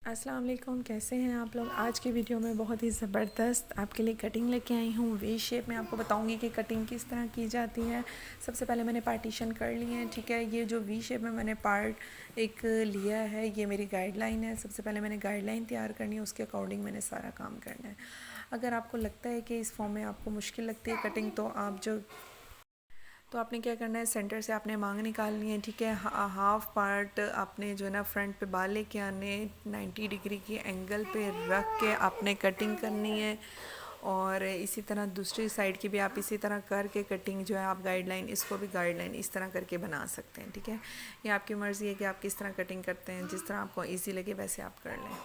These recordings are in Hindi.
अस्सलाम वालेकुम, कैसे हैं आप लोग। आज की वीडियो में बहुत ही ज़बरदस्त आपके लिए कटिंग लेके आई हूँ। वी शेप में आपको बताऊँगी कि कटिंग किस तरह की जाती है। सबसे पहले मैंने पार्टीशन कर लिए हैं, ठीक है। ये जो वी शेप में मैंने पार्ट एक लिया है, ये मेरी गाइडलाइन है। सबसे पहले मैंने गाइडलाइन तैयार करनी है, उसके अकॉर्डिंग मैंने सारा काम करना है। अगर आपको लगता है कि इस फॉर्म में आपको मुश्किल लगती है कटिंग, तो आपने क्या करना है, सेंटर से आपने मांग निकालनी है, ठीक है। हाफ पार्ट आपने जो है ना फ्रंट पे बाल लेके आने, 90 डिग्री की एंगल पे रख के आपने कटिंग करनी है। और इसी तरह दूसरी साइड की भी आप इसी तरह करके कटिंग जो है आप गाइडलाइन, इसको भी गाइडलाइन इस तरह करके बना सकते हैं, ठीक है। ये आपकी मर्ज़ी है कि आप किस तरह कटिंग करते हैं, जिस तरह आपको ईजी लगे वैसे आप कर लें।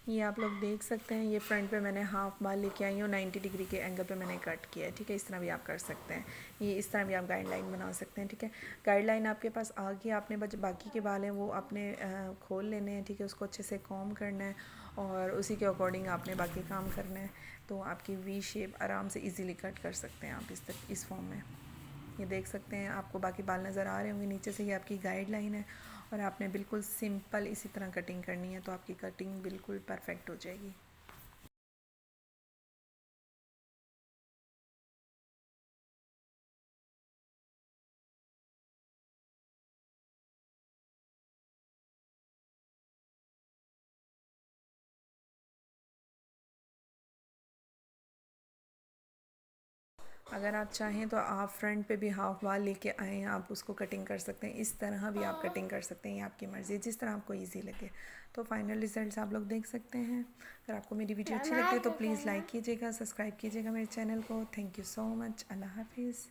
ये आप लोग देख सकते हैं, ये फ्रंट पे मैंने हाफ बाल लेके आई हूँ, 90 डिग्री के एंगल पे मैंने कट किया है, ठीक है। इस तरह भी आप कर सकते हैं, ये इस तरह भी आप गाइडलाइन बना सकते हैं, ठीक है। गाइडलाइन आपके पास आ गई, आपने बाकी के बाल हैं वो आपने खोल लेने हैं, ठीक है। उसको अच्छे से कॉम्ब करना है और उसी के अकॉर्डिंग आपने बाकी काम करना है। तो आपकी वी शेप आराम से ईज़िली कट कर सकते हैं आप इस फॉर्म में। ये देख सकते हैं, आपको बाकी बाल नज़र आ रहे होंगे नीचे से, ये आपकी गाइडलाइन है। और आपने बिल्कुल सिंपल इसी तरह कटिंग करनी है, तो आपकी कटिंग बिल्कुल परफेक्ट हो जाएगी। अगर आप चाहें तो आप फ्रंट पे भी हाफ बाल लेके आएँ, आप उसको कटिंग कर सकते हैं, इस तरह भी आप कटिंग कर सकते हैं, ये आपकी मर्ज़ी है, जिस तरह आपको इजी लगे। तो फाइनल रिजल्ट्स आप लोग देख सकते हैं। अगर आपको मेरी वीडियो अच्छी लगती है तो प्लीज़ लाइक कीजिएगा, सब्सक्राइब कीजिएगा मेरे चैनल को। Thank you so much. Allah हाफिज़।